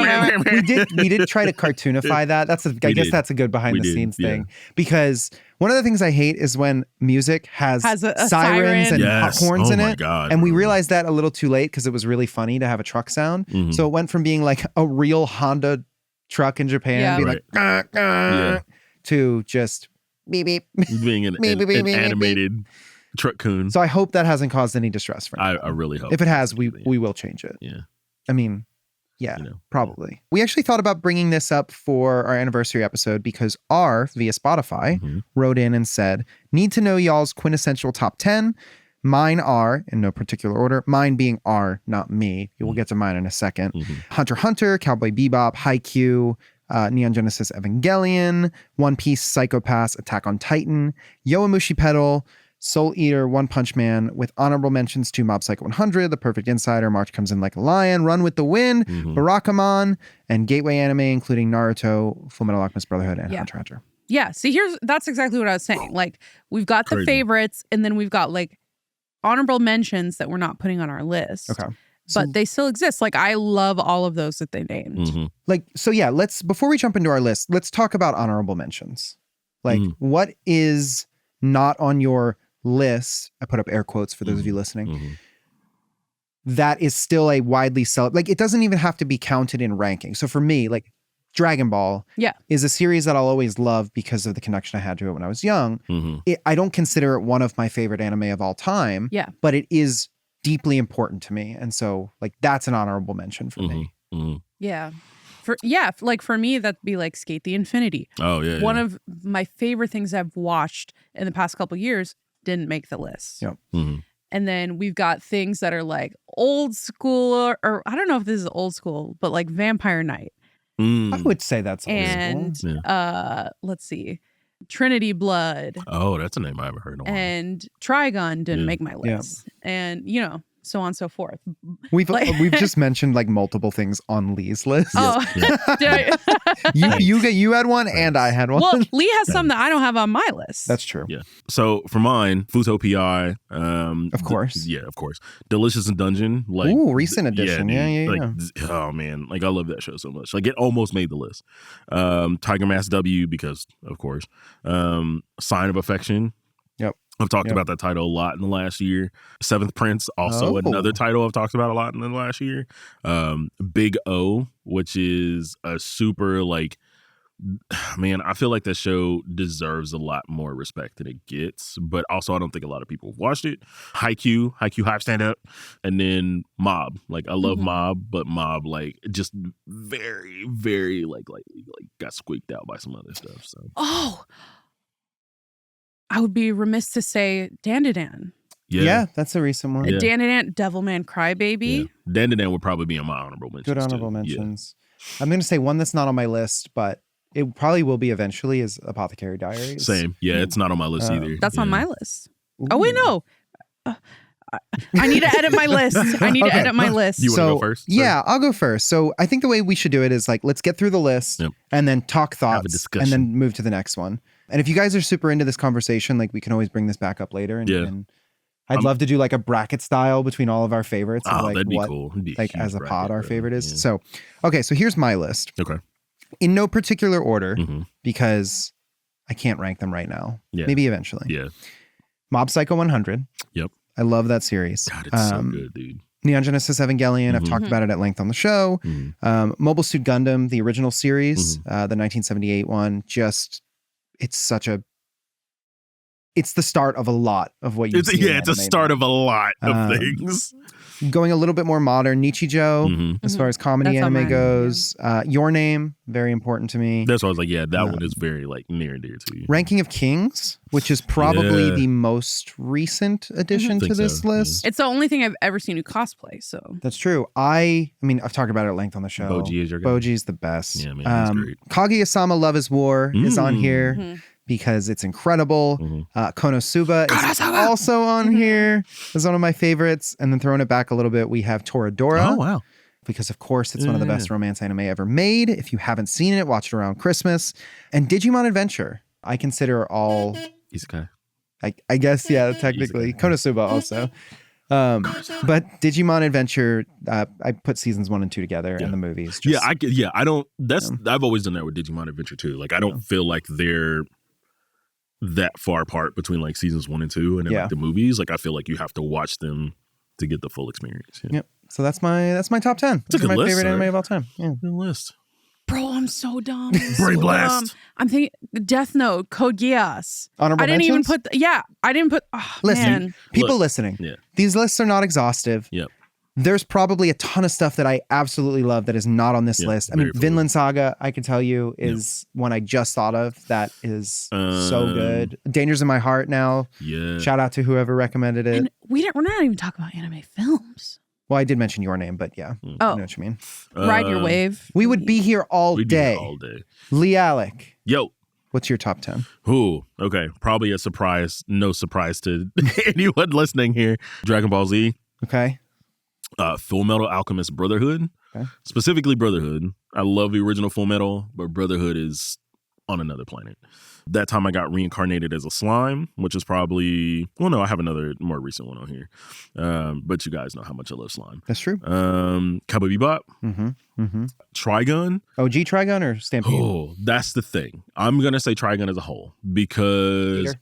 We did try to cartoonify that. I guess that's a good behind the scenes thing because one of the things I hate is when music has a sirens and horns in it. God, and we realized that a little too late because it was really funny to have a truck sound. Mm-hmm. So it went from being like a real Honda truck in Japan, being like to just beep beep, being an animated truck coon. So I hope that hasn't caused any distress for anyone. I really hope. If it has, we will change it. Yeah. I mean, probably. We actually thought about bringing this up for our anniversary episode because R, via Spotify, wrote in and said, need to know y'all's quintessential top 10. Mine are, in no particular order, mine being R, not me. We'll get to mine in a second. Hunter x Hunter, Cowboy Bebop, Haikyuu, Neon Genesis Evangelion, One Piece, Psycho Pass, Attack on Titan, Yowamushi Pedal, Soul Eater, One Punch Man, with honorable mentions to Mob Psycho 100, The Perfect Insider, March Comes In Like a Lion, Run with the Wind, Barakamon, and gateway anime including Naruto, Fullmetal Alchemist Brotherhood, and Hunter x Hunter. Yeah, see, that's exactly what I was saying. Like, we've got the favorites, and then we've got like honorable mentions that we're not putting on our list. Okay. But they still exist. Like, I love all of those that they named. Like, so yeah, before we jump into our list, let's talk about honorable mentions. Like, what is not on your list? I put up air quotes for those of you listening. That is still a widely like, it doesn't even have to be counted in ranking. So for me, like, Dragon Ball is a series that I'll always love because of the connection I had to it when I was young. I don't consider it one of my favorite anime of all time. Yeah. But it is deeply important to me. And so like that's an honorable mention for me. Yeah. For me, that'd be like Skate the Infinity. Oh, yeah. One of my favorite things I've watched in the past couple of years didn't make the list. Yep. And then we've got things that are like old school, or I don't know if this is old school, but like Vampire Knight. I would say that's old school. And let's see. Trinity Blood. Oh, that's a name I haven't heard in a while. And Trigun didn't make my list. And, so on and so forth. We've just mentioned like multiple things on Lee's list. Oh, you had one and I had one. Well, Lee has some that I don't have on my list. That's true. Yeah. So for mine, Futo PI. Of course. Of course. Delicious in Dungeon. Like, ooh, recent edition. Yeah. Like, oh man, like I love that show so much. Like it almost made the list. Tiger Mask W because of course. Sign of Affection. Yep. I've talked about that title a lot in the last year. Seventh Prince, also another title I've talked about a lot in the last year. Big O, which is a super like, man, I feel like that show deserves a lot more respect than it gets. But also, I don't think a lot of people have watched it. Haikyuu Hive Stand Up, and then Mob. Like I love Mob, but Mob like just very, very like got squeaked out by some other stuff. So I would be remiss to say Dandadan. Yeah, that's a recent one. Yeah. Dandadan, Devilman Crybaby. Yeah. Dandadan would probably be on my honorable mentions. Good honorable mentions. Yeah. I'm going to say one that's not on my list, but it probably will be eventually is Apothecary Diaries. Same. Yeah, it's not on my list either. That's on my list. Ooh. Oh, wait, no. I need to edit my list. My list. You want to go first? Yeah, I'll go first. So I think the way we should do it is like, let's get through the list and then talk thoughts and then move to the next one. And if you guys are super into this conversation, like we can always bring this back up later. And I'd love to do like a bracket style between all of our favorites. Oh, like that'd be cool. Like as a pod, our favorite is. Yeah. So here's my list. Okay. In no particular order, because I can't rank them right now. Yeah. Maybe eventually. Yeah. Mob Psycho 100. Yep. I love that series. God, it's so good, dude. Neon Genesis Evangelion. I've talked about it at length on the show. Mobile Suit Gundam, the original series, the 1978 one. It's the start of a lot of what you see. It's a start of a lot of things. Going a little bit more modern, Nichijou, as far as comedy anime goes. Your Name, very important to me. That's why I was like, that one is very like near and dear to you. Ranking of Kings, which is probably the most recent addition to this list. It's the only thing I've ever seen you cosplay, so. That's true. I mean, I've talked about it at length on the show. Boji is your guy. Boji's the best. Yeah, man, he's great. Kaguya-sama Love is War is on here. Because it's incredible. Konosuba is also on here. It's one of my favorites. And then throwing it back a little bit, we have Toradora. Oh, wow. Because, of course, it's one of the best romance anime ever made. If you haven't seen it, watch it around Christmas. And Digimon Adventure. I consider all... Isekai. I guess, yeah, technically. Konosuba also. But Digimon Adventure, I put seasons 1 and 2 together and the movies. I've always done that with Digimon Adventure too. Like, I don't feel like they're that far apart between like seasons 1 and 2 and then like the movies. Like I feel like you have to watch them to get the full experience. Yep. So that's my top 10. It's my favorite anime of all time. Yeah. Good list. Bro, I'm so dumb. Brain blast. I'm thinking Death Note, Code Geass. Honorable mentions? Even put I didn't put listen, people listening. Yeah. These lists are not exhaustive. Yep. There's probably a ton of stuff that I absolutely love that is not on this list. I mean, Vinland Saga, I can tell you, is one I just thought of that is so good. Danger's in My Heart now. Yeah. Shout out to whoever recommended it. And we're not even talking about anime films. Well, I did mention Your Name, but yeah. I know what you mean. Ride Your Wave. We would be here all day. LeAlec. Yo. What's your top 10? Ooh, okay. Probably a surprise. No surprise to anyone listening here. Dragon Ball Z. Okay. Full Metal Alchemist Brotherhood. Okay. Specifically Brotherhood. I love the original Full Metal, but Brotherhood is on another planet. That time I got reincarnated as a slime, which is probably... Well, no, I have another more recent one on here. But you guys know how much I love slime. That's true. Cowboy Bebop. Trigun. OG Trigun or Stampede? Oh, that's the thing. I'm going to say Trigun as a whole because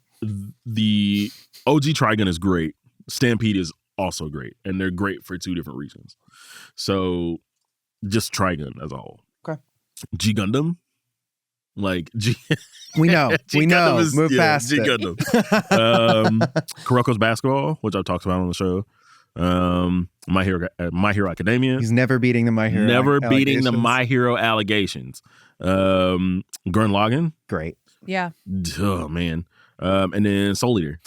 the OG Trigun is great. Stampede is also great. And they're great for 2 different reasons. So just Trigun as a whole. Okay. G Gundam. Like we know. Move past G it. Gundam. Kuroko's Basketball, which I've talked about on the show. My Hero Academia. He's never beating the My Hero. Never beating the My Hero allegations. Gurren Lagann. Great. Yeah. Oh man. And then Soul Eater.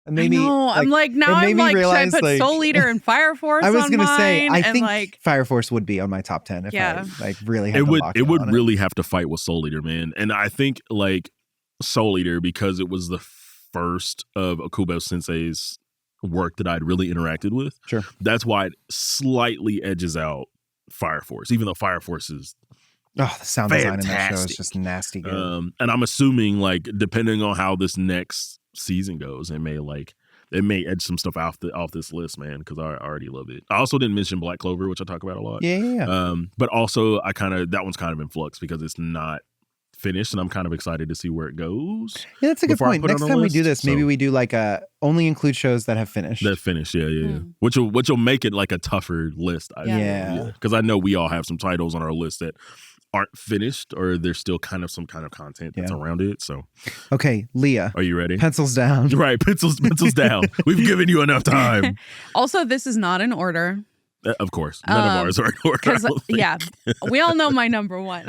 I'm like, should I put Soul Eater and Fire Force? I was going to say, I think like, Fire Force would be on my top 10 if I like really had it would really have to fight with Soul Eater, man. And I think like Soul Eater, because it was the first of Akubo Sensei's work that I'd really interacted with. Sure. That's why it slightly edges out Fire Force, even though Fire Force is the sound design in that show is just nasty good. And I'm assuming, like, depending on how this next season goes, it may edge some stuff off this list, man, because I already love it. I also didn't mention Black Clover, which I talk about a lot. Yeah. But also that one's kind of in flux because it's not finished, and I'm kind of excited to see where it goes. Yeah, that's a good point. Next time we do this, maybe we do like only include shows that have finished. Yeah. Which will make it like a tougher list. Because I know we all have some titles on our list that aren't finished, or there's still kind of some kind of content that's around it. So, okay, Leah, are you ready? Pencils down. Right, pencils down. We've given you enough time. Also, this is not in order. Of course, none of ours are in order. Yeah, we all know my number one.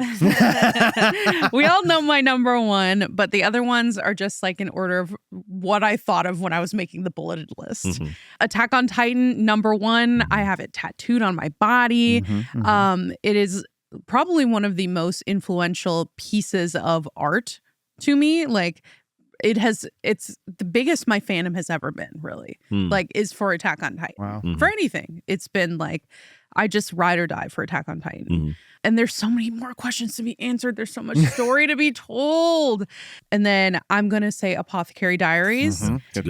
We all know my number one, but the other ones are just like in order of what I thought of when I was making the bulleted list. Mm-hmm. Attack on Titan, number one. Mm-hmm. I have it tattooed on my body. Mm-hmm. It is probably one of the most influential pieces of art to me. Like, it's the biggest my fandom has ever been, really. Like, is for Attack on Titan. Wow. Mm-hmm. For anything. It's been like, I just ride or die for Attack on Titan. Mm-hmm. And there's so many more questions to be answered. There's so much story to be told. And then I'm going to say Apothecary Diaries. Mm-hmm. Good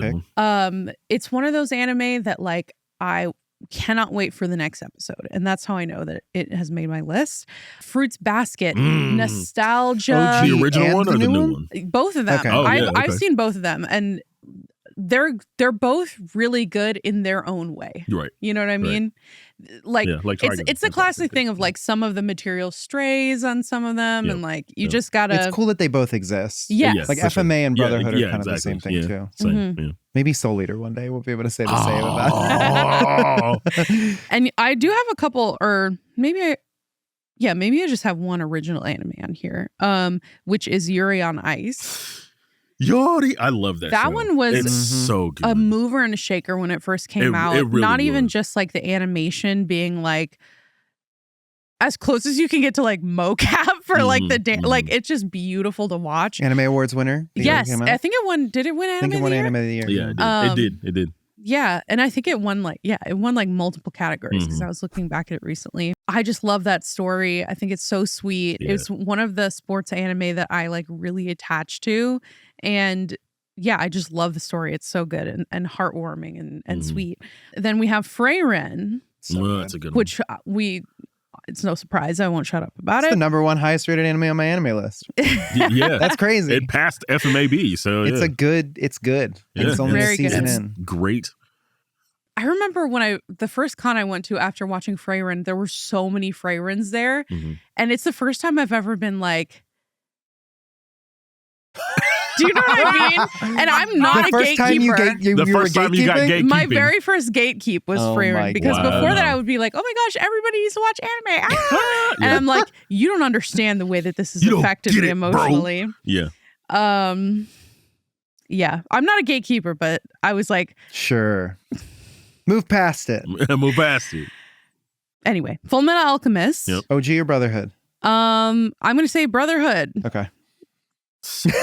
pick. It's one of those anime that, like, I cannot wait for the next episode, and that's how I know that it has made my list. Fruits Basket, nostalgia. The original one or the new one? Both of them. Okay. I've seen both of them, and they're both really good in their own way. Right. You know what I mean? Like, it's a classic thing of like some of the material strays on some of them, and like you just gotta. It's cool that they both exist. Yes. Like FMA and Brotherhood are kind of the same thing too. Same. Maybe Soul Eater one day we'll be able to say the same about it. And I do have a couple, or maybe I just have one original anime on here, which is Yuri on Ice. Yuri, I love that. That show. one was it's so good. A mover and a shaker when it first came out. It really Not even was. just like the animation being like as close as you can get to like mocap for like the like it's just beautiful to watch. Anime Awards winner. Yes, I think it won. Did it win Anime? I think it won Anime of the Year. Yeah, it did. Yeah, and I think it won like multiple categories because I was looking back at it recently. I just love that story. I think it's so sweet. Yeah. It's one of the sports anime that I like really attached to, and yeah, I just love the story. It's so good and heartwarming and sweet. Then we have Friedman, that's a good one. which it's no surprise. I won't shut up about it's it. The number one highest rated anime on my anime list. Yeah, that's crazy. It passed FMAB, so it's good. Yeah. It's only very a season good. in. Great. I remember when the first con I went to after watching Friedman, there were so many Friedmans there, and it's the first time I've ever been like. Do you know what I mean? And I'm not a gatekeeper. The first time you got gatekeeping. My very first gatekeep was Friedman, because before that I would be like, oh my gosh, everybody needs to watch anime. Ah! And I'm like, you don't understand the way that this has affected me emotionally. Bro. Yeah. Yeah. I'm not a gatekeeper, but I was like, sure. Move past it. Move past it. Anyway, Fullmetal Alchemist. Yep. OG or Brotherhood? I'm going to say Brotherhood. Okay.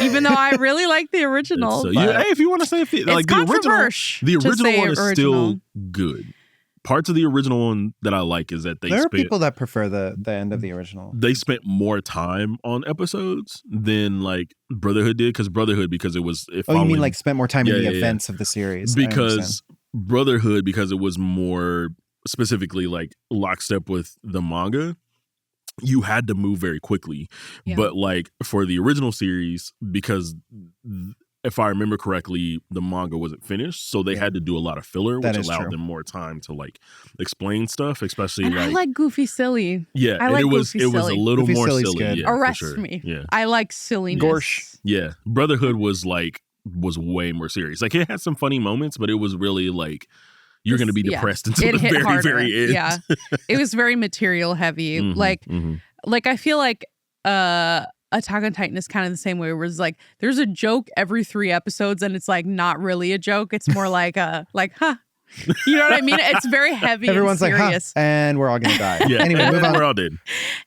Even though I really like the original. Hey, if you want to say like the original one is still good. Parts of the original one that I like is that there are people that prefer the end of the original. They spent more time on episodes than like Brotherhood did, because it was. You mean like spent more time in the events of the series? Because Brotherhood, because it was more specifically like lockstep with the manga. You had to move very quickly. Yeah. But like for the original series, because if I remember correctly, the manga wasn't finished, so they had to do a lot of filler, which allowed them more time to like explain stuff, especially and I like Goofy Silly. Yeah, I like it was Goofy a little Goofy more Silly's silly. Good. Yeah, Arrest me. Yeah. I like silliness. Gorsh. Yeah. Brotherhood was way more serious. Like it had some funny moments, but it was really like you're going to be depressed until the very, very end. Yeah. It was very material heavy. Like I feel like Attack on Titan is kind of the same way, where it's like there's a joke every 3 episodes and it's like not really a joke. It's more like huh. You know what I mean? It's very heavy. Everyone's and like, serious. and we're all gonna die. Yeah. Anyway, move on. We're all dead.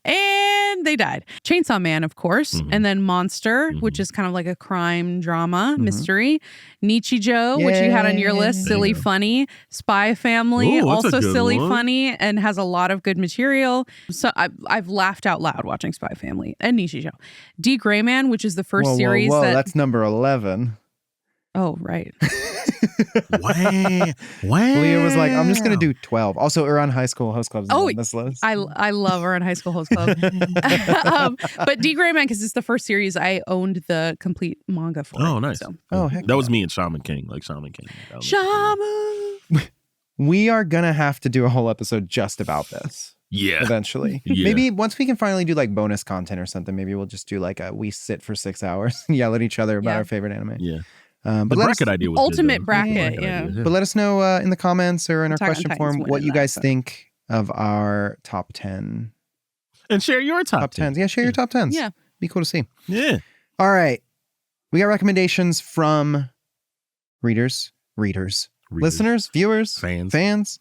And they died. Chainsaw Man, of course. And then Monster, which is kind of like a crime drama mystery. Nichijou, which you had on your list, silly, funny. Spy Family, Ooh, also silly, one. funny, and has a lot of good material. So I've laughed out loud watching Spy Family and Nichijou. D. Gray Man, which is the first series that's number 11. Oh, right. Wow. Leah was like, I'm just going to do 12. Also, Uran High School Host Club is on this list. I love Uran High School Host Club. But D. Gray Man, because it's the first series I owned the complete manga for. Oh, nice. So. Oh, heck. That was me and Shaman King. Like Shaman King. Shaman! We are going to have to do a whole episode just about this. Yeah. Eventually. Yeah. Maybe once we can finally do like bonus content or something, maybe we'll just do like we sit for 6 hours and yell at each other about our favorite anime. Yeah. But the bracket idea was ultimate good, bracket, yeah. But let us know in the comments or in our Attack on question Titan's form what you winning guys that, think of our top 10. And share your top 10s. Yeah, share your top 10s. Yeah. Be cool to see. Yeah. All right. We got recommendations from readers, listeners, viewers, fans.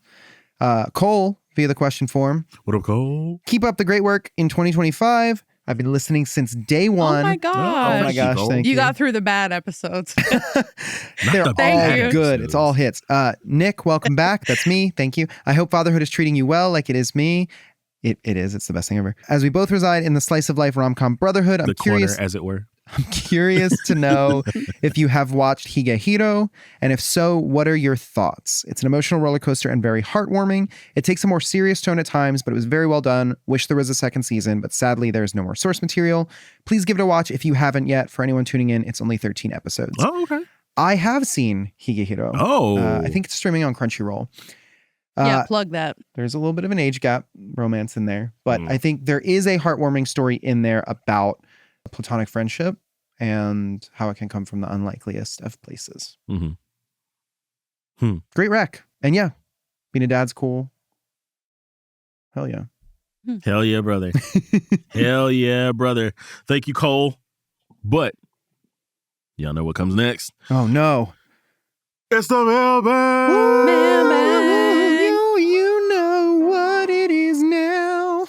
Cole, via the question form. What up, Cole? Keep up the great work in 2025. I've been listening since day one. Oh my gosh. Oh my gosh, thank you. You got through the bad episodes. They're all Thank you. good. It's all hits. Nick, welcome back. That's me. Thank you. I hope fatherhood is treating you well like it is me. It is. It's the best thing ever. As we both reside in the slice of life rom-com brotherhood, I'm curious. Corner, as it were. I'm curious to know if you have watched Higehiro, and if so, what are your thoughts? It's an emotional roller coaster and very heartwarming. It takes a more serious tone at times, but it was very well done. Wish there was a second season, but sadly there is no more source material. Please give it a watch if you haven't yet. For anyone tuning in, it's only 13 episodes. Oh, okay. I have seen Higehiro. Oh. I think it's streaming on Crunchyroll. Yeah, plug that. There's a little bit of an age gap romance in there, but I think there is a heartwarming story in there about platonic friendship and how it can come from the unlikeliest of places. Great rec. And yeah, being a dad's cool. Hell yeah. Hell yeah, brother. Hell yeah, brother. Thank you, Cole. But y'all know what comes next. Oh, no. It's the mailbag. You know what it is now.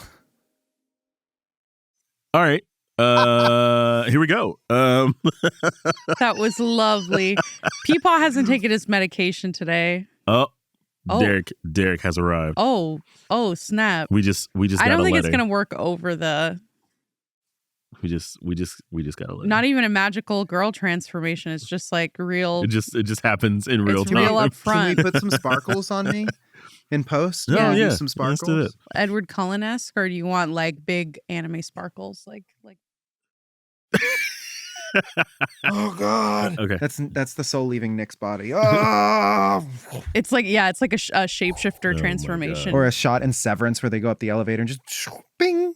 All right. Here we go. That was lovely. Peepaw hasn't taken his medication today. Oh. Derek has arrived. Oh, snap. We just I don't think it's gonna work over the. We just gotta let. Not even a magical girl transformation. It's just like real. It just happens in real time. Real up front. Can we put some sparkles on me in post? Oh, yeah. Some sparkles. Let's do it. Edward Cullen-esque, or do you want like big anime sparkles, like? Oh God. Okay. That's the soul leaving Nick's body. Oh. It's like a shapeshifter transformation. Or a shot in Severance where they go up the elevator and just bing.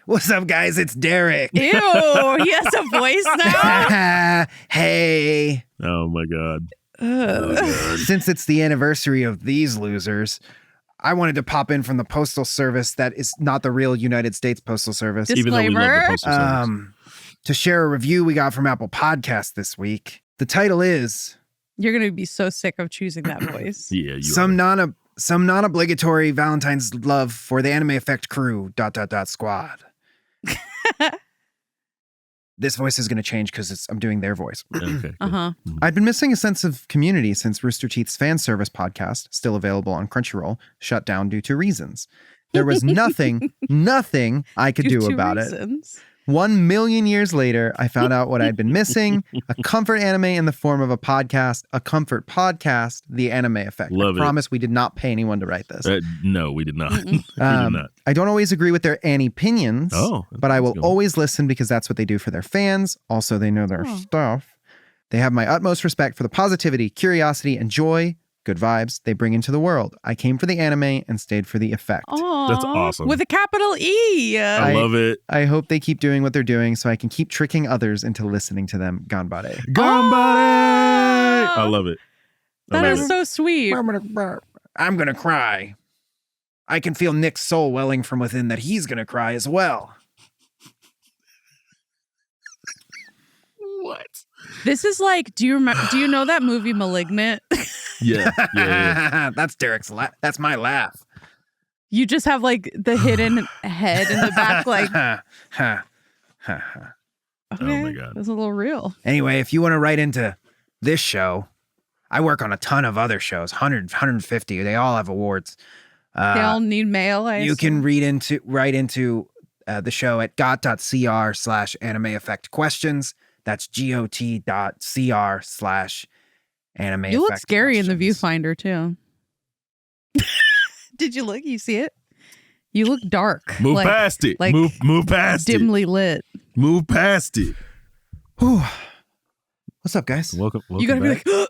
What's up, guys? It's Derek. Ew, he has a voice now. Hey. Oh my God. Since it's the anniversary of these losers, I wanted to pop in from the Postal Service that is not the real United States Postal Service. Disclaimer. Even though we love the Postal Service. To share a review we got from Apple Podcasts this week. The title is... You're going to be so sick of choosing that voice. Yeah, Some non-obligatory Valentine's love for the Anime Effect crew, ... squad. This voice is going to change because I'm doing their voice. Okay. I'd been missing a sense of community since Rooster Teeth's fan service podcast, still available on Crunchyroll, shut down due to reasons. There was nothing I could do about it. 1 million years later, I found out what I'd been missing, a comfort anime in the form of a podcast, a comfort podcast, The Anime Effect. Love I promise we did not pay anyone to write this. No, we did not. We did not. I don't always agree with their opinions, but I will good. always listen because that's what they do for their fans. Also, they know their stuff. They have my utmost respect for the positivity, curiosity, and joy, good vibes they bring into the world. I came for the anime and stayed for the effect. Aww, that's awesome. With a capital E. I love it. I hope they keep doing what they're doing so I can keep tricking others into listening to them. Ganbare. Ganbare! I love it. That is so sweet. I'm going to cry. I can feel Nick's soul welling from within that he's going to cry as well. What? This is like, do you know that movie Malignant? Yeah. That's Derek's laugh. That's my laugh. You just have like the hidden head in the back, like. Okay, oh my God. That's a little real. Anyway, if you want to write into this show, I work on a ton of other shows, 150. They all have awards. They all need mail. You can write into the show at got.cr/anime effect questions. That's got.cr/anime. You look scary in the viewfinder too. Did you look? You see it? You look dark. Move past it. Like move past dimly lit. Move past it. Whew. What's up, guys? Welcome you gotta back. be like.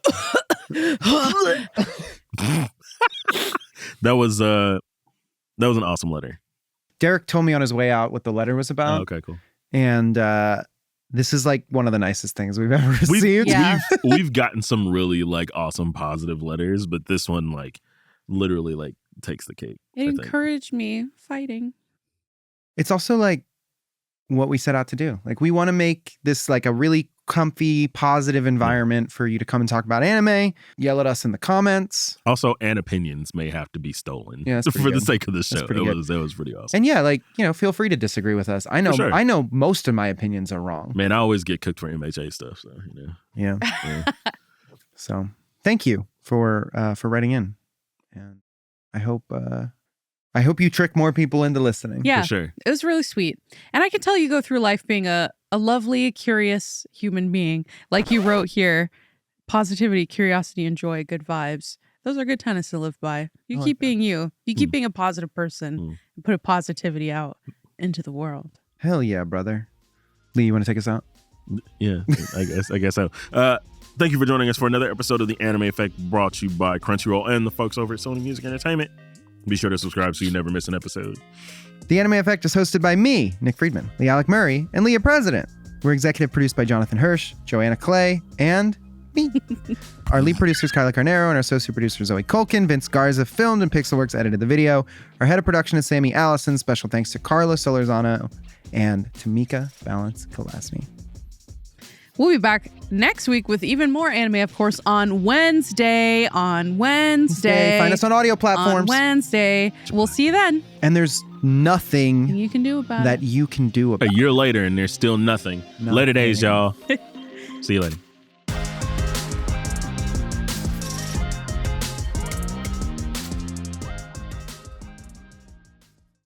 That was an awesome letter. Derek told me on his way out what the letter was about. Oh, okay, cool. And this is like one of the nicest things we've ever received. We've gotten some really like awesome positive letters, but this one like literally like takes the cake. It encouraged me fighting. It's also like what we set out to do. Like we want to make this like a really comfy, positive environment for you to come and talk about anime. Yell at us in the comments. Also, and opinions may have to be stolen for the sake of the show. It was pretty awesome. And yeah, like, you know, feel free to disagree with us. I know most of my opinions are wrong. Man, I always get cooked for MHA stuff, so you know. Yeah. So thank you for writing in. And I hope you trick more people into listening. Yeah, for sure. It was really sweet. And I can tell you go through life being a lovely, curious human being. Like you wrote here, positivity, curiosity, and joy, good vibes. Those are good tenets to live by. You keep being you. You keep being a positive person and put a positivity out into the world. Hell yeah, brother. Lee, you want to take us out? Yeah, I guess so. Thank you for joining us for another episode of The Anime Effect, brought to you by Crunchyroll and the folks over at Sony Music Entertainment. Be sure to subscribe so you never miss an episode. The Anime Effect is hosted by me, Nick Friedman, LeAlec Murray, and Leah President. We're executive produced by Jonathan Hirsch, Joanna Clay, and me. Our lead producer is Carla Carnero, and our associate producer is Zoe Culkin. Vince Garza filmed and Pixelworks edited the video. Our head of production is Sammy Allison. Special thanks to Carla Solorzano and Tamika Balance Kalasny. We'll be back next week with even more anime, of course, on Wednesday. Find us on audio platforms. On Wednesday. We'll see you then. And there's nothing you can do about that you can do about it. A year later, and there's still nothing. Later days, y'all. See you later.